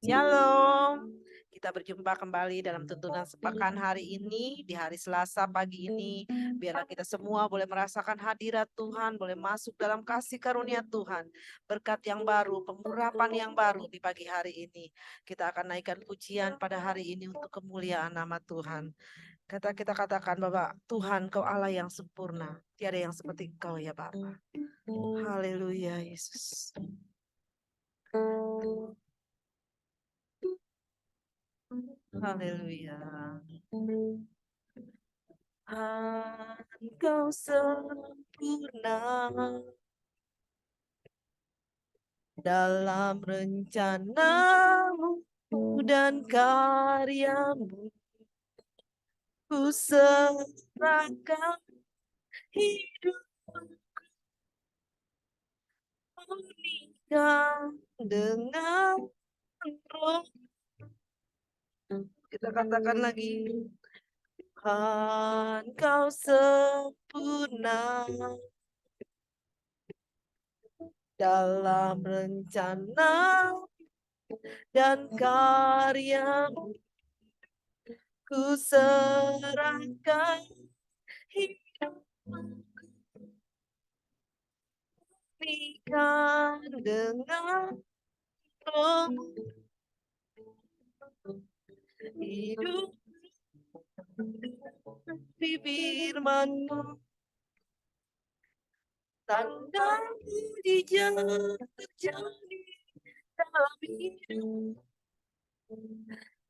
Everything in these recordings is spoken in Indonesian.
Shalom, kita berjumpa kembali dalam tuntunan sepekan hari ini, di hari Selasa pagi ini. Biarlah kita semua boleh merasakan hadirat Tuhan, boleh masuk dalam kasih karunia Tuhan. Berkat yang baru, pengurapan yang baru di pagi hari ini. Kita akan naikkan pujian pada hari ini untuk kemuliaan nama Tuhan. Kita katakan bahwa Tuhan kau Allah yang sempurna. Tiada yang seperti Engkau ya Bapa. Haleluya Yesus. Haleluya. Engkau sempurna dalam rencanamu dan karyamu. Ku serahkan hidupku nikah dengan roh. Kita katakan lagi, Engkau sempurna dalam rencana dan karyamu. Ku serahkan hidupku nikah dengan rohmu. Hidup firman-Mu, tanda mujizat terjadi dalam hidup.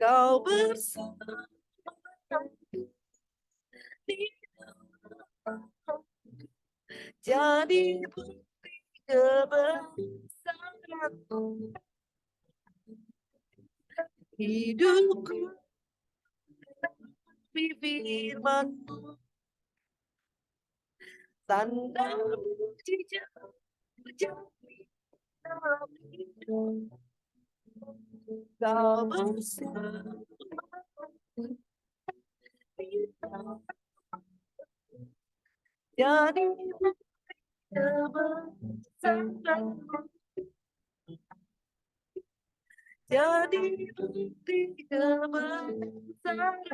Kau bersama jadi bukti kebesaran-Mu. Hidupku firman-Mu, tanda mujizat terjadi dalam hidup. Kau bersama jadi bukti kebesaran-Mu. Jadi bukti kebesaran-Mu.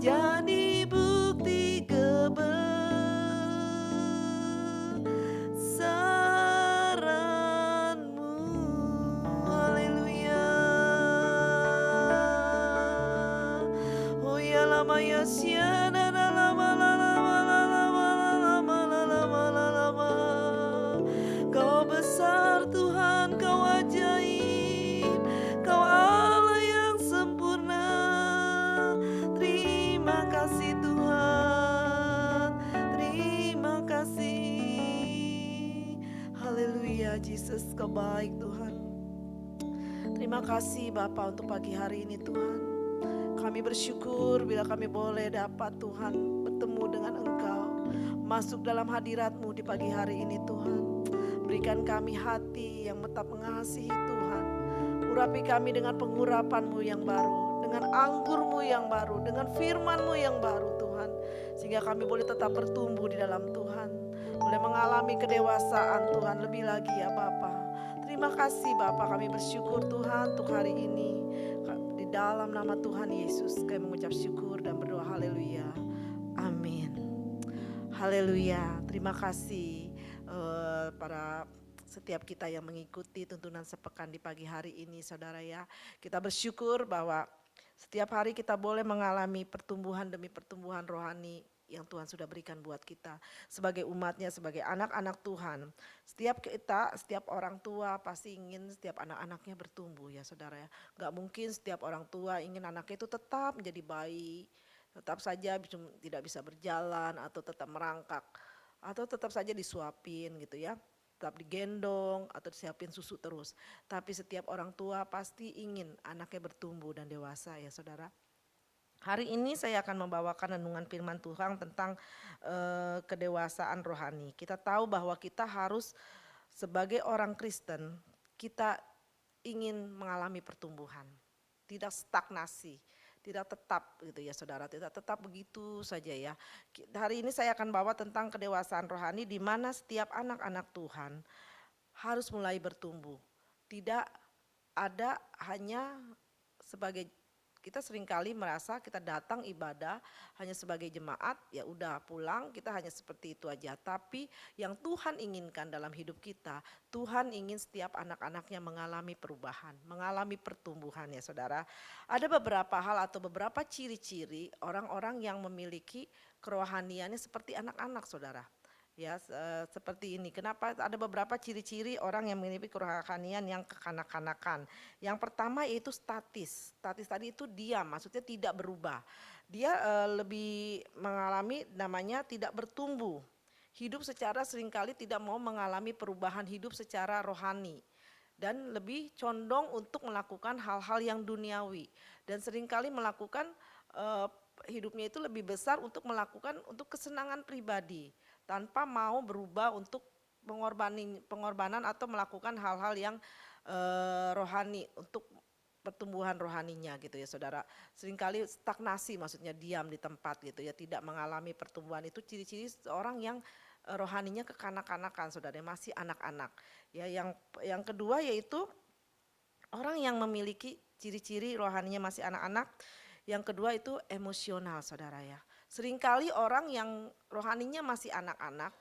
Jadi bukti kebesaran-Mu. Haleluya. Oh ya lama ya siana lama lama. Kau besar Tuhan, kau ajaib, kau Allah yang sempurna. Terima kasih Tuhan, terima kasih. Haleluya, Yesus kau baik Tuhan. Terima kasih Bapa untuk pagi hari ini Tuhan. Kami bersyukur bila kami boleh dapat Tuhan bertemu dengan Engkau, masuk dalam hadirat-Mu di pagi hari ini Tuhan. Berikan kami hati yang tetap mengasihi Tuhan. Urapi kami dengan pengurapan-Mu yang baru, dengan anggur-Mu yang baru, dengan firman-Mu yang baru Tuhan. Sehingga kami boleh tetap bertumbuh di dalam Tuhan, boleh mengalami kedewasaan Tuhan lebih lagi ya Bapa. Terima kasih Bapa, kami bersyukur Tuhan untuk hari ini. Di dalam nama Tuhan Yesus kami mengucap syukur dan berdoa haleluya. Amin. Haleluya. Terima kasih para setiap kita yang mengikuti tuntunan sepekan di pagi hari ini saudara ya. Kita bersyukur bahwa setiap hari kita boleh mengalami pertumbuhan demi pertumbuhan rohani yang Tuhan sudah berikan buat kita sebagai umatnya, sebagai anak-anak Tuhan. Setiap kita, setiap orang tua pasti ingin setiap anak-anaknya bertumbuh ya saudara ya. Gak mungkin setiap orang tua ingin anaknya itu tetap menjadi bayi, tetap saja tidak bisa berjalan atau tetap merangkak, atau tetap saja disuapin gitu ya, tetap digendong atau disiapin susu terus. Tapi setiap orang tua pasti ingin anaknya bertumbuh dan dewasa ya saudara. Hari ini saya akan membawakan renungan firman Tuhan tentang kedewasaan rohani. Kita tahu bahwa kita harus sebagai orang Kristen, kita ingin mengalami pertumbuhan, tidak stagnasi, tidak tetap gitu ya saudara, tidak tetap begitu saja ya. Hari ini saya akan bawa tentang kedewasaan rohani di mana setiap anak-anak Tuhan harus mulai bertumbuh. Tidak ada hanya sebagai kita seringkali merasa kita datang ibadah hanya sebagai jemaat, ya udah pulang kita hanya seperti itu aja. Tapi yang Tuhan inginkan dalam hidup kita, Tuhan ingin setiap anak-anaknya mengalami perubahan, mengalami pertumbuhan ya saudara. Ada beberapa hal atau beberapa ciri-ciri orang-orang yang memiliki kerohaniannya seperti anak-anak saudara. Ya, seperti ini. Kenapa ada beberapa ciri-ciri orang yang memiliki kerohanian yang kekanak-kanakan. Yang pertama yaitu statis. Statis tadi itu diam, maksudnya tidak berubah. Dia lebih mengalami namanya tidak bertumbuh. Hidup secara seringkali tidak mau mengalami perubahan hidup secara rohani. Dan lebih condong untuk melakukan hal-hal yang duniawi. Dan seringkali melakukan hidupnya itu lebih besar untuk melakukan untuk kesenangan pribadi tanpa mau berubah untuk pengorbanan atau melakukan hal-hal yang rohani untuk pertumbuhan rohaninya gitu ya saudara. Seringkali stagnasi maksudnya diam di tempat gitu ya, tidak mengalami pertumbuhan. Itu ciri-ciri seorang yang rohaninya kekanak-kanakan saudara, masih anak-anak. Ya, yang kedua yaitu orang yang memiliki ciri-ciri rohaninya masih anak-anak. Yang kedua itu emosional saudara ya. Seringkali orang yang rohaninya masih anak-anak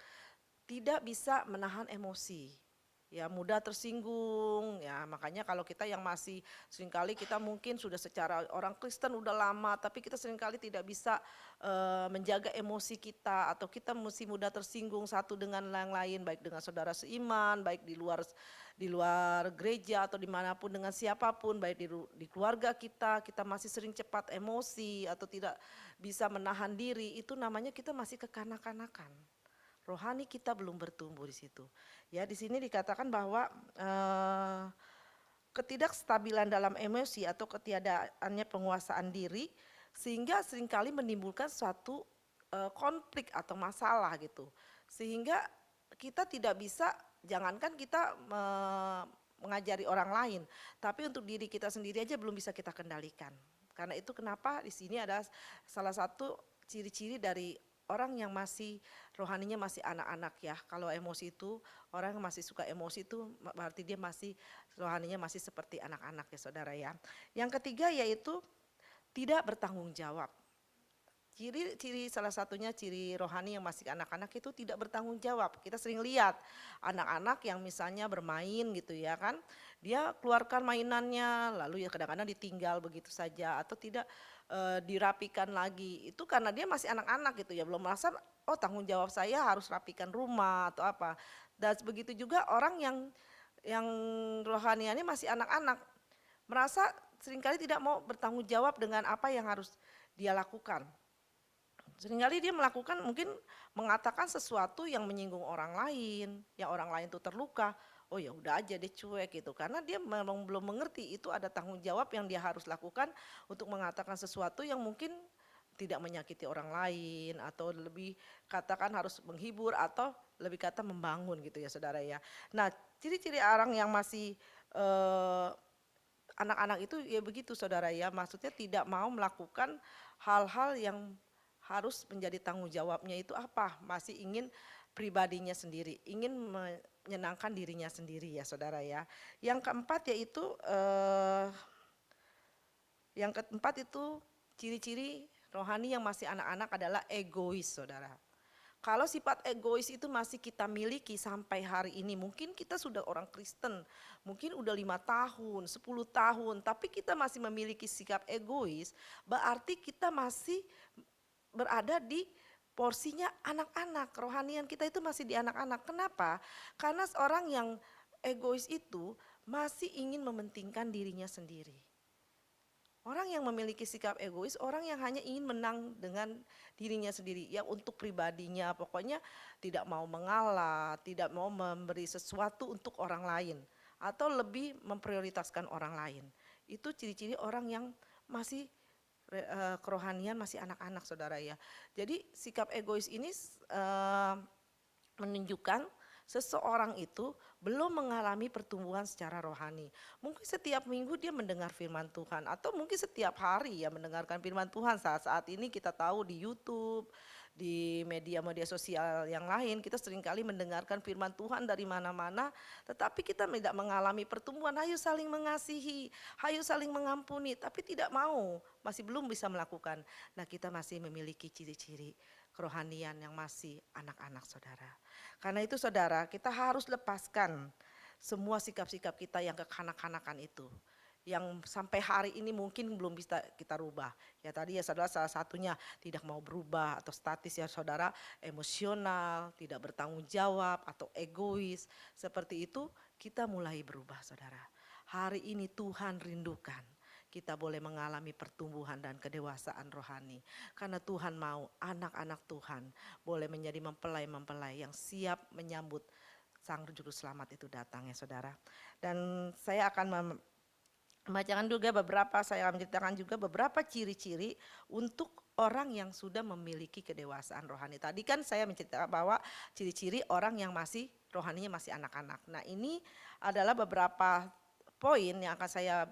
tidak bisa menahan emosi. Ya mudah tersinggung ya, makanya kalau kita yang masih seringkali kita mungkin sudah secara orang Kristen udah lama tapi kita seringkali tidak bisa menjaga emosi kita atau kita mesti mudah tersinggung satu dengan yang lain, baik dengan saudara seiman, baik di luar gereja atau dimanapun dengan siapapun, baik di keluarga kita masih sering cepat emosi atau tidak bisa menahan diri, itu namanya kita masih kekanak-kanakan. Rohani kita belum bertumbuh di situ. Ya, di sini dikatakan bahwa ketidakstabilan dalam emosi atau ketiadaannya penguasaan diri sehingga seringkali menimbulkan suatu konflik atau masalah gitu. Sehingga kita tidak bisa, jangankan kita mengajari orang lain, tapi untuk diri kita sendiri aja belum bisa kita kendalikan. Karena itu kenapa di sini ada salah satu ciri-ciri dari orang yang masih rohaninya masih anak-anak ya. Kalau emosi itu orang yang masih suka emosi itu berarti dia masih rohaninya masih seperti anak-anak ya saudara ya. Yang ketiga yaitu tidak bertanggung jawab. Ciri salah satunya ciri rohani yang masih anak-anak itu tidak bertanggung jawab. Kita sering lihat anak-anak yang misalnya bermain gitu ya kan, dia keluarkan mainannya lalu ya kadang-kadang ditinggal begitu saja atau tidak dirapikan lagi. Itu karena dia masih anak-anak gitu ya, belum merasa oh tanggung jawab saya harus rapikan rumah atau apa. Dan begitu juga orang yang rohaniannya masih anak-anak merasa seringkali tidak mau bertanggung jawab dengan apa yang harus dia lakukan. Seringkali dia melakukan mungkin mengatakan sesuatu yang menyinggung orang lain, yang orang lain itu terluka. Oh ya udah aja dia cuek gitu karena dia memang belum mengerti itu ada tanggung jawab yang dia harus lakukan untuk mengatakan sesuatu yang mungkin tidak menyakiti orang lain atau lebih katakan harus menghibur atau lebih kata membangun gitu ya saudara ya. Nah ciri-ciri orang yang masih anak-anak itu ya begitu saudara ya, maksudnya tidak mau melakukan hal-hal yang harus menjadi tanggung jawabnya itu apa, masih ingin pribadinya sendiri, ingin menyenangkan dirinya sendiri ya saudara ya. Yang keempat yaitu ciri-ciri rohani yang masih anak-anak adalah egois saudara. Kalau sifat egois itu masih kita miliki sampai hari ini, mungkin kita sudah orang Kristen, mungkin udah 5 tahun, 10 tahun, tapi kita masih memiliki sikap egois, berarti kita masih berada di porsinya anak-anak, rohanian kita itu masih di anak-anak. Kenapa? Karena seorang yang egois itu masih ingin mementingkan dirinya sendiri. Orang yang memiliki sikap egois, orang yang hanya ingin menang dengan dirinya sendiri, yang untuk pribadinya pokoknya tidak mau mengalah, tidak mau memberi sesuatu untuk orang lain atau lebih memprioritaskan orang lain. Itu ciri-ciri orang yang masih kerohanian masih anak-anak saudara ya. Jadi sikap egois ini menunjukkan seseorang itu belum mengalami pertumbuhan secara rohani. Mungkin setiap minggu dia mendengar firman Tuhan atau mungkin setiap hari ya mendengarkan firman Tuhan. Saat-saat ini kita tahu di YouTube, di media-media sosial yang lain, kita seringkali mendengarkan firman Tuhan dari mana-mana, tetapi kita tidak mengalami pertumbuhan. Hayo saling mengasihi, hayo saling mengampuni, tapi tidak mau, masih belum bisa melakukan. Nah, kita masih memiliki ciri-ciri kerohanian yang masih anak-anak saudara. Karena itu saudara, kita harus lepaskan semua sikap-sikap kita yang kekanak-kanakan itu, yang sampai hari ini mungkin belum bisa kita rubah. Ya tadi ya saudara, salah satunya tidak mau berubah atau statis ya saudara, emosional, tidak bertanggung jawab atau egois. Seperti itu kita mulai berubah saudara. Hari ini Tuhan rindukan kita boleh mengalami pertumbuhan dan kedewasaan rohani. Karena Tuhan mau anak-anak Tuhan boleh menjadi mempelai-mempelai yang siap menyambut Sang Juru Selamat itu datang ya saudara. Dan saya akan membacakan juga beberapa, saya akan menceritakan juga beberapa ciri-ciri untuk orang yang sudah memiliki kedewasaan rohani. Tadi kan saya menceritakan bahwa ciri-ciri orang yang masih rohaninya masih anak-anak. Nah ini adalah beberapa poin yang akan saya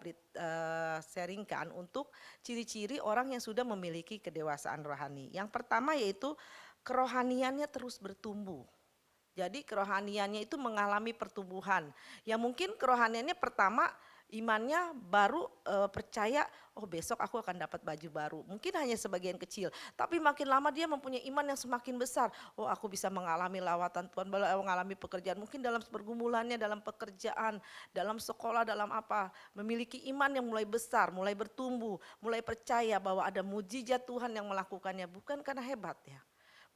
sharingkan untuk ciri-ciri orang yang sudah memiliki kedewasaan rohani. Yang pertama yaitu kerohaniannya terus bertumbuh. Jadi kerohaniannya itu mengalami pertumbuhan. Ya mungkin kerohaniannya pertama imannya baru percaya, oh besok aku akan dapat baju baru. Mungkin hanya sebagian kecil, tapi makin lama dia mempunyai iman yang semakin besar. Oh aku bisa mengalami lawatan Tuhan, mengalami pekerjaan. Mungkin dalam pergumulannya, dalam pekerjaan, dalam sekolah, dalam apa. Memiliki iman yang mulai besar, mulai bertumbuh, mulai percaya bahwa ada mujizat Tuhan yang melakukannya. Bukan karena hebat ya.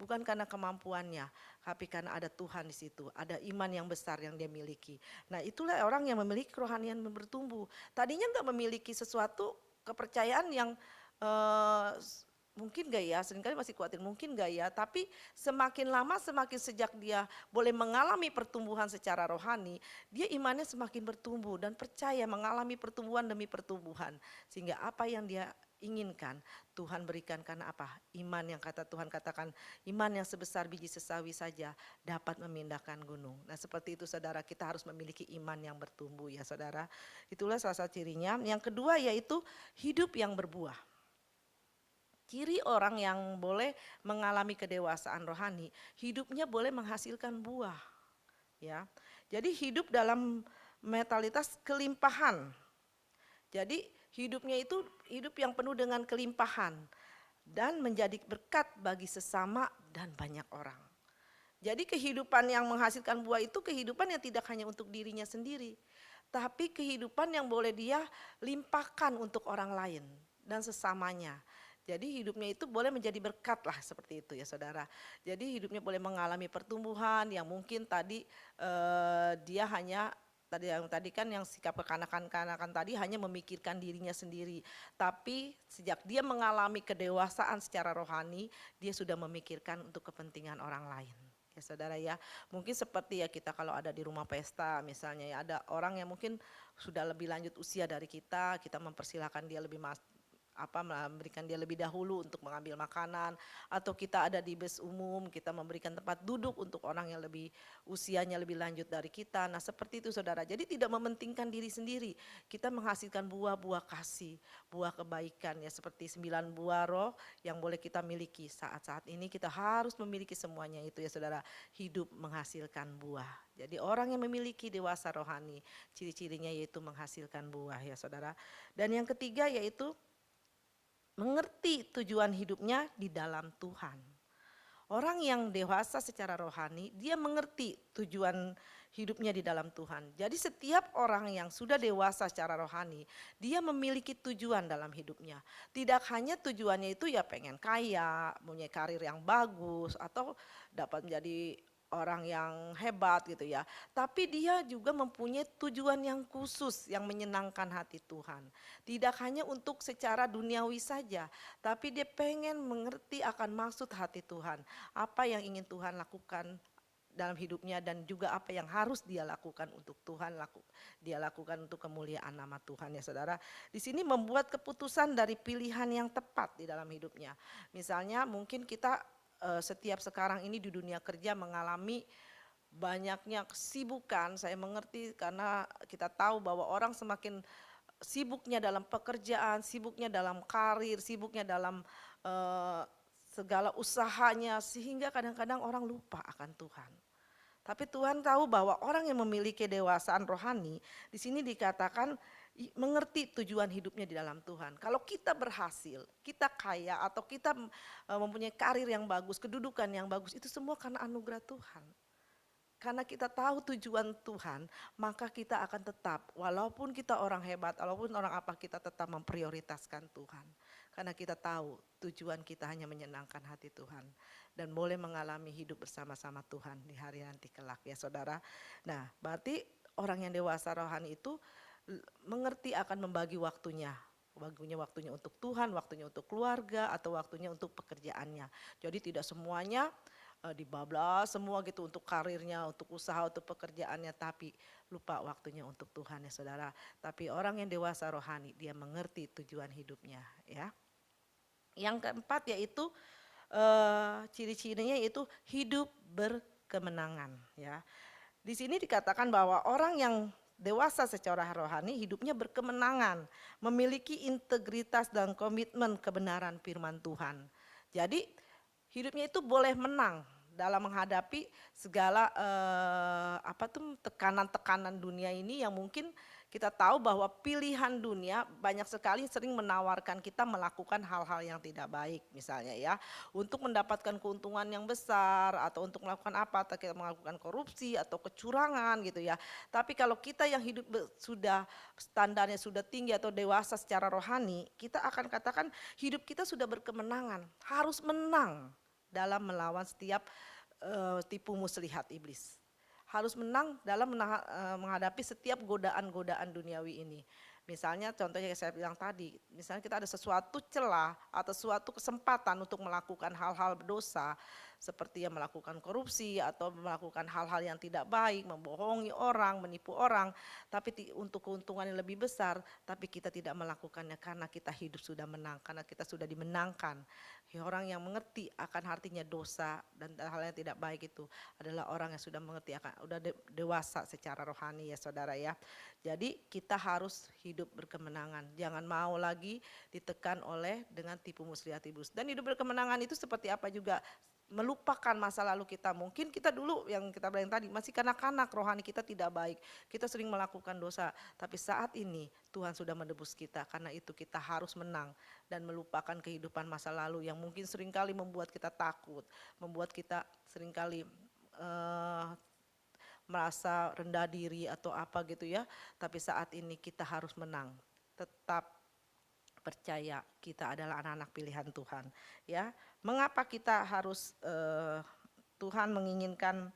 Bukan karena kemampuannya, tapi karena ada Tuhan di situ, ada iman yang besar yang dia miliki. Nah itulah orang yang memiliki kerohanian bertumbuh. Tadinya enggak memiliki sesuatu kepercayaan yang mungkin gak ya, seringkali masih khawatir mungkin gak ya, tapi semakin lama semakin sejak dia boleh mengalami pertumbuhan secara rohani, dia imannya semakin bertumbuh dan percaya mengalami pertumbuhan demi pertumbuhan. Sehingga apa yang dia inginkan Tuhan berikan, karena apa? Iman yang kata Tuhan katakan, iman yang sebesar biji sesawi saja dapat memindahkan gunung. Nah seperti itu saudara, kita harus memiliki iman yang bertumbuh ya saudara. Itulah salah satu cirinya. Yang kedua yaitu hidup yang berbuah. Ciri orang yang boleh mengalami kedewasaan rohani, hidupnya boleh menghasilkan buah. Ya. Jadi hidup dalam mentalitas kelimpahan. Jadi hidupnya itu hidup yang penuh dengan kelimpahan dan menjadi berkat bagi sesama dan banyak orang. Jadi kehidupan yang menghasilkan buah itu kehidupan yang tidak hanya untuk dirinya sendiri, tapi kehidupan yang boleh dia limpahkan untuk orang lain dan sesamanya. Jadi hidupnya itu boleh menjadi berkat lah seperti itu ya saudara. Jadi hidupnya boleh mengalami pertumbuhan yang mungkin tadi dia hanya tadi kan yang sikap kekanak-kanakan tadi hanya memikirkan dirinya sendiri. Tapi sejak dia mengalami kedewasaan secara rohani, dia sudah memikirkan untuk kepentingan orang lain. Ya saudara ya, mungkin seperti ya kita kalau ada di rumah pesta misalnya ya, ada orang yang mungkin sudah lebih lanjut usia dari kita mempersilahkan dia lebih memberikan dia lebih dahulu untuk mengambil makanan, atau kita ada di bus umum kita memberikan tempat duduk untuk orang yang lebih usianya lebih lanjut dari kita. Nah seperti itu saudara, jadi tidak mementingkan diri sendiri, kita menghasilkan buah-buah kasih, buah kebaikan ya, seperti 9 buah roh yang boleh kita miliki saat-saat ini. Kita harus memiliki semuanya itu ya saudara, hidup menghasilkan buah. Jadi orang yang memiliki dewasa rohani, ciri-cirinya yaitu menghasilkan buah ya saudara. Dan yang ketiga yaitu mengerti tujuan hidupnya di dalam Tuhan. Orang yang dewasa secara rohani, dia mengerti tujuan hidupnya di dalam Tuhan. Jadi setiap orang yang sudah dewasa secara rohani, dia memiliki tujuan dalam hidupnya. Tidak hanya tujuannya itu ya pengen kaya, punya karir yang bagus, atau dapat menjadi orang yang hebat gitu ya. Tapi dia juga mempunyai tujuan yang khusus yang menyenangkan hati Tuhan. Tidak hanya untuk secara duniawi saja, tapi dia pengen mengerti akan maksud hati Tuhan. Apa yang ingin Tuhan lakukan dalam hidupnya dan juga apa yang harus dia lakukan untuk Tuhan, dia lakukan untuk kemuliaan nama Tuhan ya saudara. Di sini membuat keputusan dari pilihan yang tepat di dalam hidupnya. Misalnya mungkin kita setiap sekarang ini di dunia kerja mengalami banyaknya kesibukan. Saya mengerti karena kita tahu bahwa orang semakin sibuknya dalam pekerjaan, sibuknya dalam karir, sibuknya dalam segala usahanya, sehingga kadang-kadang orang lupa akan Tuhan. Tapi Tuhan tahu bahwa orang yang memiliki dewasaan rohani, di sini dikatakan mengerti tujuan hidupnya di dalam Tuhan. Kalau kita berhasil, kita kaya atau kita mempunyai karir yang bagus, kedudukan yang bagus, itu semua karena anugerah Tuhan. Karena kita tahu tujuan Tuhan, maka kita akan tetap, walaupun kita orang hebat, walaupun orang apa, kita tetap memprioritaskan Tuhan. Karena kita tahu tujuan kita hanya menyenangkan hati Tuhan. Dan boleh mengalami hidup bersama-sama Tuhan di hari nanti kelak ya saudara. Nah berarti orang yang dewasa rohani itu mengerti akan membagi waktunya. Waktunya untuk Tuhan, waktunya untuk keluarga, atau waktunya untuk pekerjaannya. Jadi tidak semuanya dibablas semua gitu untuk karirnya, untuk usaha, untuk pekerjaannya, tapi lupa waktunya untuk Tuhan ya saudara. Tapi orang yang dewasa rohani, dia mengerti tujuan hidupnya ya. Yang keempat yaitu ciri-cirinya yaitu hidup berkemenangan ya. Di sini dikatakan bahwa orang yang dewasa secara rohani hidupnya berkemenangan, memiliki integritas dan komitmen kebenaran firman Tuhan. Jadi hidupnya itu boleh menang dalam menghadapi segala tekanan-tekanan dunia ini yang mungkin kita tahu bahwa pilihan dunia banyak sekali sering menawarkan kita melakukan hal-hal yang tidak baik misalnya ya, untuk mendapatkan keuntungan yang besar atau untuk melakukan apa, atau kita melakukan korupsi atau kecurangan gitu ya. Tapi kalau kita yang hidup sudah standarnya sudah tinggi atau dewasa secara rohani, kita akan katakan hidup kita sudah berkemenangan, harus menang dalam melawan setiap tipu muslihat iblis. Harus menang dalam menghadapi setiap godaan-godaan duniawi ini. Misalnya contohnya yang saya bilang tadi, misalnya kita ada sesuatu celah atau suatu kesempatan untuk melakukan hal-hal dosa, seperti yang melakukan korupsi atau melakukan hal-hal yang tidak baik, membohongi orang, menipu orang, tapi untuk keuntungan yang lebih besar, tapi kita tidak melakukannya karena kita hidup sudah menang, karena kita sudah dimenangkan. Orang yang mengerti akan artinya dosa dan hal yang tidak baik itu adalah orang yang sudah mengerti akan, udah dewasa secara rohani ya saudara ya. Jadi kita harus hidup berkemenangan, jangan mau lagi ditekan oleh dengan tipu muslihat iblis. Dan hidup berkemenangan itu seperti apa juga, melupakan masa lalu kita. Mungkin kita dulu yang kita bilang tadi masih kanak-kanak, rohani kita tidak baik, kita sering melakukan dosa, tapi saat ini Tuhan sudah menebus kita, karena itu kita harus menang dan melupakan kehidupan masa lalu yang mungkin seringkali membuat kita takut, membuat kita seringkali merasa rendah diri atau apa gitu ya. Tapi saat ini kita harus menang, tetap percaya kita adalah anak-anak pilihan Tuhan ya. Mengapa kita harus Tuhan menginginkan,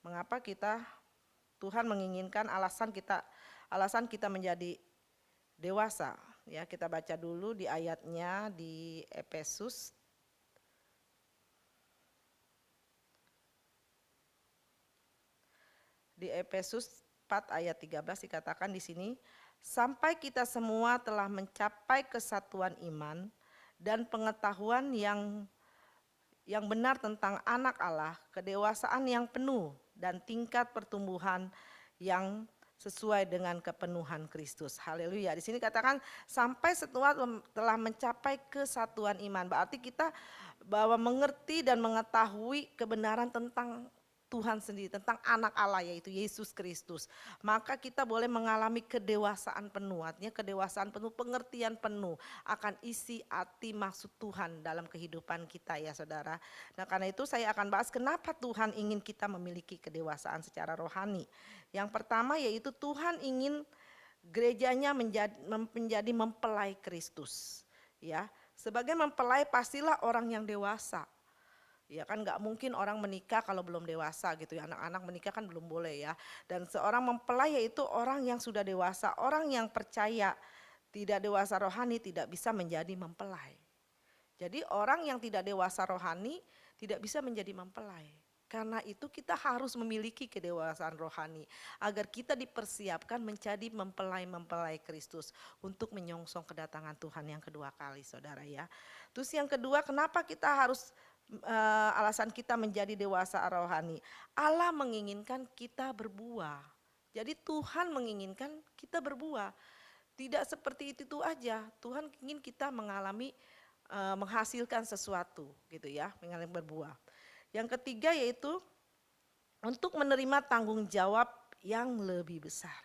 mengapa Tuhan menginginkan alasan kita menjadi dewasa ya. Kita baca dulu di ayatnya di Efesus. Di Efesus 4 ayat 13 dikatakan di sini, sampai kita semua telah mencapai kesatuan iman dan pengetahuan yang benar tentang anak Allah, kedewasaan yang penuh dan tingkat pertumbuhan yang sesuai dengan kepenuhan Kristus. Haleluya. Di sini katakan sampai setelah telah mencapai kesatuan iman. Berarti kita bahwa mengerti dan mengetahui kebenaran tentang Tuhan sendiri, tentang anak Allah yaitu Yesus Kristus. Maka kita boleh mengalami kedewasaan penuh, artinya kedewasaan penuh, pengertian penuh akan isi arti maksud Tuhan dalam kehidupan kita ya saudara. Nah karena itu saya akan bahas kenapa Tuhan ingin kita memiliki kedewasaan secara rohani. Yang pertama yaitu Tuhan ingin gerejanya menjadi mempelai Kristus. Ya, sebagai mempelai pastilah orang yang dewasa. Ya kan nggak mungkin orang menikah kalau belum dewasa gitu ya, anak-anak menikah kan belum boleh ya. Dan seorang mempelai yaitu orang yang sudah dewasa, orang yang percaya. Tidak dewasa rohani tidak bisa menjadi mempelai. Jadi orang yang tidak dewasa rohani tidak bisa menjadi mempelai. Karena itu kita harus memiliki kedewasaan rohani agar kita dipersiapkan menjadi mempelai-mempelai Kristus untuk menyongsong kedatangan Tuhan yang kedua kali saudara ya. Terus yang kedua, kenapa kita harus alasan kita menjadi dewasa rohani? Allah menginginkan kita berbuah. Jadi Tuhan menginginkan kita berbuah. Tidak seperti itu aja. Tuhan ingin kita mengalami menghasilkan sesuatu gitu ya, yang berbuah. Yang ketiga yaitu untuk menerima tanggung jawab yang lebih besar.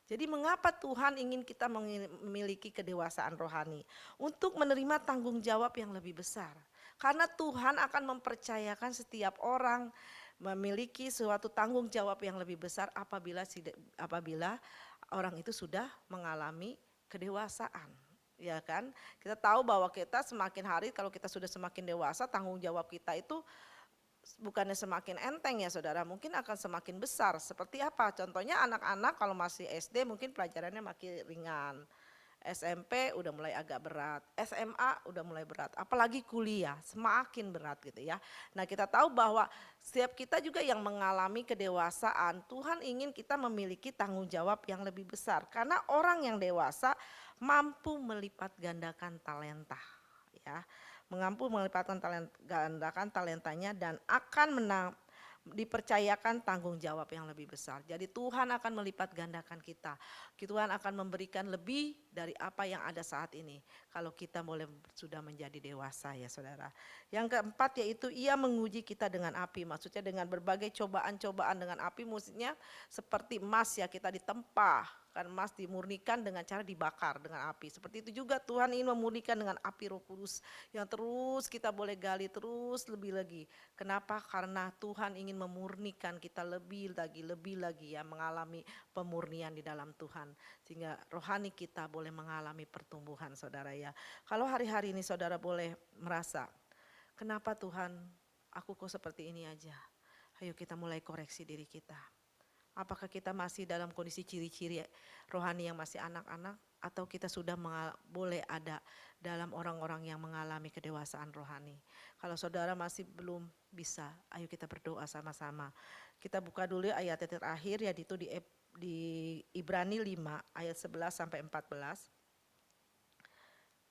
Jadi mengapa Tuhan ingin kita memiliki kedewasaan rohani? Untuk menerima tanggung jawab yang lebih besar. Karena Tuhan akan mempercayakan setiap orang memiliki suatu tanggung jawab yang lebih besar apabila orang itu sudah mengalami kedewasaan. Ya kan? Kita tahu bahwa kita semakin hari kalau kita sudah semakin dewasa, tanggung jawab kita itu bukannya semakin enteng ya saudara, mungkin akan semakin besar. Seperti apa? Contohnya anak-anak kalau masih SD mungkin pelajarannya makin ringan. SMP udah mulai agak berat, SMA udah mulai berat, apalagi kuliah semakin berat gitu ya. Nah kita tahu bahwa setiap kita juga yang mengalami kedewasaan, Tuhan ingin kita memiliki tanggung jawab yang lebih besar. Karena orang yang dewasa mampu melipat gandakan talenta ya, mengampu melipatkan gandakan talentanya dan akan dipercayakan tanggung jawab yang lebih besar. Jadi Tuhan akan melipat gandakan kita. Tuhan akan memberikan lebih dari apa yang ada saat ini. Kalau kita sudah menjadi dewasa ya saudara. Yang keempat yaitu ia menguji kita dengan api. Maksudnya dengan berbagai cobaan-cobaan dengan api, maksudnya seperti emas ya, kita ditempa. Kan emas dimurnikan dengan cara dibakar dengan api. Seperti itu juga Tuhan ingin memurnikan dengan api Roh Kudus yang terus kita boleh gali terus lebih lagi. Kenapa? Karena Tuhan ingin memurnikan kita lebih lagi ya, mengalami pemurnian di dalam Tuhan. Sehingga rohani kita boleh mengalami pertumbuhan saudara ya. Kalau hari-hari ini saudara boleh merasa, kenapa Tuhan aku kok seperti ini aja? Ayo kita mulai koreksi diri kita. Apakah kita masih dalam kondisi ciri-ciri rohani yang masih anak-anak, atau kita sudah boleh ada dalam orang-orang yang mengalami kedewasaan rohani. Kalau saudara masih belum bisa, ayo kita berdoa sama-sama. Kita buka dulu ayat terakhir yaitu di Ibrani 5 ayat 11 sampai 14.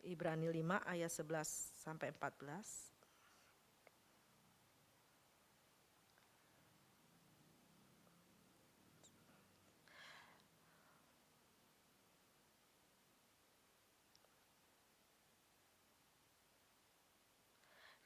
Ibrani 5 ayat 11 sampai 14.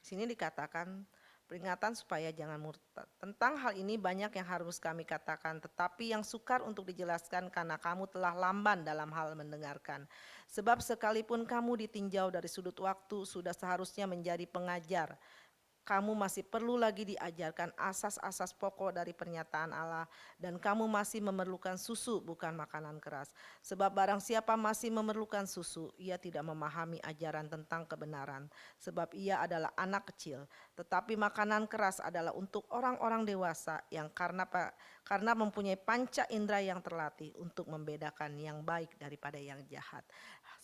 Di sini dikatakan peringatan supaya jangan murtad. Tentang hal ini banyak yang harus kami katakan, tetapi yang sukar untuk dijelaskan karena kamu telah lamban dalam hal mendengarkan. Sebab sekalipun kamu ditinjau dari sudut waktu, sudah seharusnya menjadi pengajar. Kamu masih perlu lagi diajarkan asas-asas pokok dari pernyataan Allah, dan kamu masih memerlukan susu bukan makanan keras. Sebab barang siapa masih memerlukan susu, ia tidak memahami ajaran tentang kebenaran, sebab ia adalah anak kecil. Tetapi makanan keras adalah untuk orang-orang dewasa yang karena mempunyai panca indera yang terlatih untuk membedakan yang baik daripada yang jahat.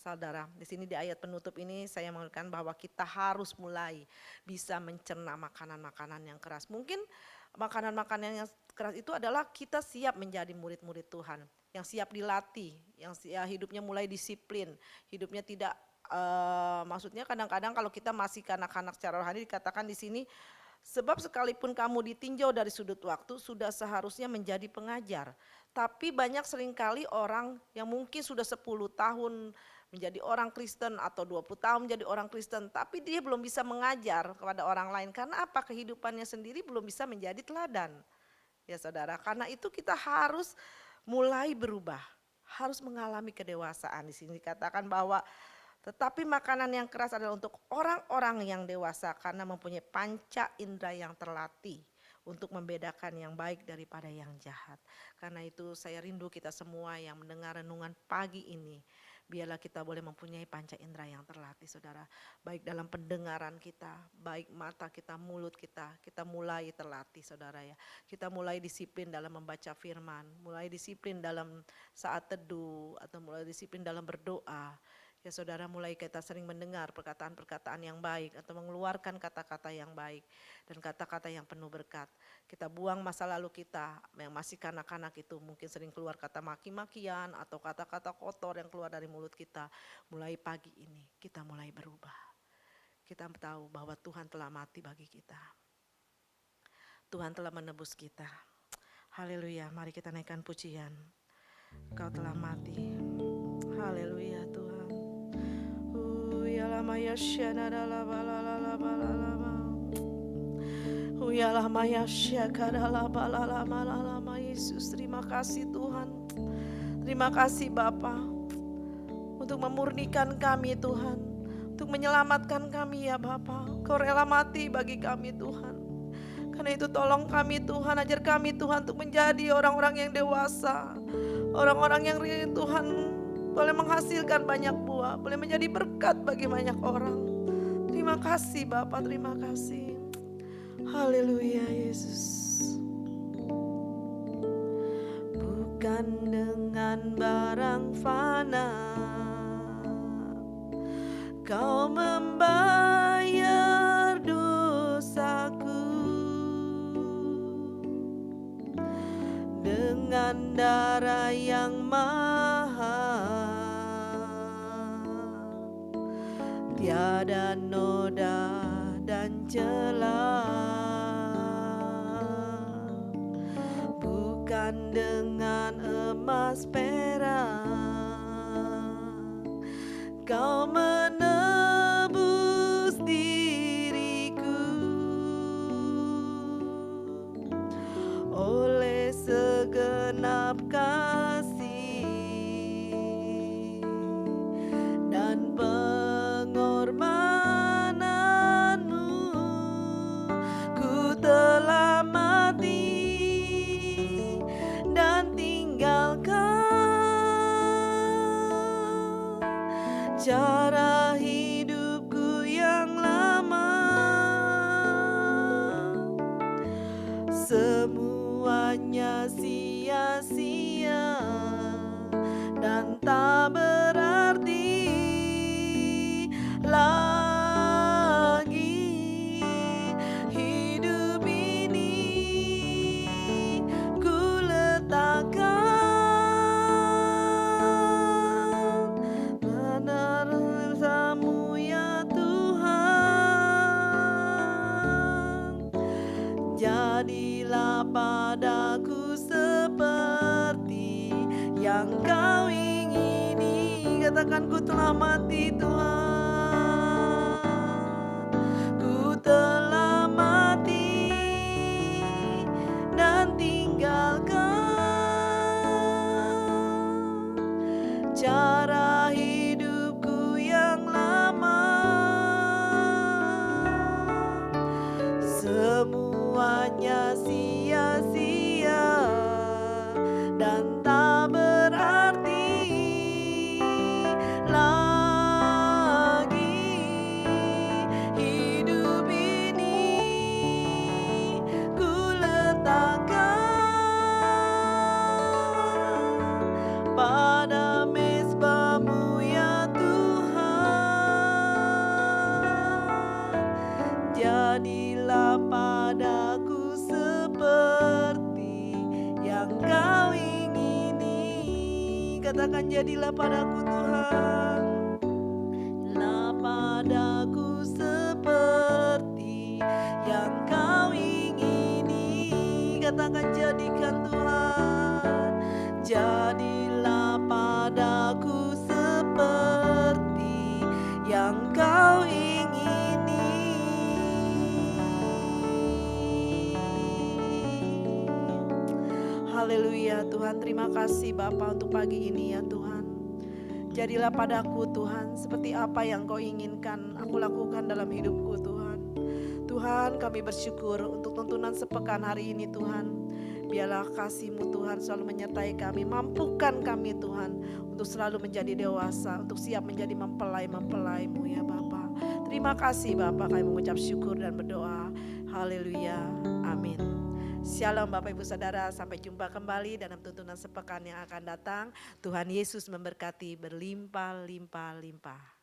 Saudara, di sini di ayat penutup ini saya mengatakan bahwa kita harus mulai bisa mencerna makanan-makanan yang keras. Mungkin makanan-makanan yang keras itu adalah kita siap menjadi murid-murid Tuhan, yang siap dilatih, yang hidupnya mulai disiplin, hidupnya tidak maksudnya kadang-kadang kalau kita masih kanak-kanak secara rohani dikatakan di sini, sebab sekalipun kamu ditinjau dari sudut waktu sudah seharusnya menjadi pengajar. Tapi banyak seringkali orang yang mungkin sudah 10 tahun menjadi orang Kristen atau 20 tahun menjadi orang Kristen, tapi dia belum bisa mengajar kepada orang lain. Karena apa? Kehidupannya sendiri belum bisa menjadi teladan. Ya saudara, karena itu kita harus mulai berubah, harus mengalami kedewasaan. Di sini dikatakan bahwa tetapi makanan yang keras adalah untuk orang-orang yang dewasa karena mempunyai panca indera yang terlatih untuk membedakan yang baik daripada yang jahat. Karena itu saya rindu kita semua yang mendengar renungan pagi ini, biarlah kita boleh mempunyai panca indera yang terlatih saudara. Baik dalam pendengaran kita, baik mata kita, mulut kita mulai terlatih saudara ya. Kita mulai disiplin dalam membaca firman, mulai disiplin dalam saat teduh, atau mulai disiplin dalam berdoa. Ya saudara, mulai kita sering mendengar perkataan-perkataan yang baik atau mengeluarkan kata-kata yang baik dan kata-kata yang penuh berkat. Kita buang masa lalu kita yang masih kanak-kanak itu, mungkin sering keluar kata maki-makian atau kata-kata kotor yang keluar dari mulut kita. Mulai pagi ini kita mulai berubah. Kita tahu bahwa Tuhan telah mati bagi kita. Tuhan telah menebus kita. Haleluya, mari kita naikkan pujian. Kau telah mati. Haleluya Tuhan. Ya Yesus, terima kasih Tuhan. Terima kasih Bapa untuk memurnikan kami Tuhan, untuk menyelamatkan kami ya Bapa. Kau rela mati bagi kami Tuhan. Karena itu tolong kami Tuhan, ajar kami Tuhan untuk menjadi orang-orang yang dewasa. Orang-orang yang Tuhan boleh menghasilkan banyak buah, boleh menjadi berkat bagi banyak orang. Terima kasih Bapa, terima kasih. Haleluya Yesus. Bukan dengan barang fana Kau membayar dosaku, dengan darah yang mahal, tiada noda dan celah. Bukan dengan emas perak Kau menebus diriku, oleh segenap kasih dan pengorbananmu, ku telah mati dan tinggalkan cara hidupku yang lama. Semuanya sia-sia dan tak berarti lagi. Hidup ini ku letakkan bersamamu ya Tuhan. Jadilah padaku seperti yang Kau ingini. Katakan, ku telah mati Tuhan, ku telah mati dan tinggalkan cara hidupku yang lama. Semuanya sia-sia dan tak berarti lagi. Hidup ini ku letakkan pada mezbah-Mu ya Tuhan. Jadilah padaku seperti yang Kau ingini. Katakan, jadilah padaku Tuhan, jadilah padaku seperti yang Kau ingini. Katakan, jadikan Tuhan, jadilah padaku seperti yang Kau ingini. Haleluya Tuhan, terima kasih Bapa untuk pagi ini ya Tuhan. Jadilah padaku Tuhan seperti apa yang Kau inginkan aku lakukan dalam hidupku Tuhan. Tuhan, kami bersyukur untuk tuntunan sepekan hari ini Tuhan. Biarlah kasih-Mu Tuhan selalu menyertai kami. Mampukan kami Tuhan untuk selalu menjadi dewasa, untuk siap menjadi mempelai-mempelai-Mu ya Bapa. Terima kasih Bapa, kami mengucap syukur dan berdoa. Haleluya, amin. Shalom Bapak Ibu Saudara, sampai jumpa kembali dalam tuntunan sepekan yang akan datang. Tuhan Yesus memberkati berlimpah-limpah-limpah.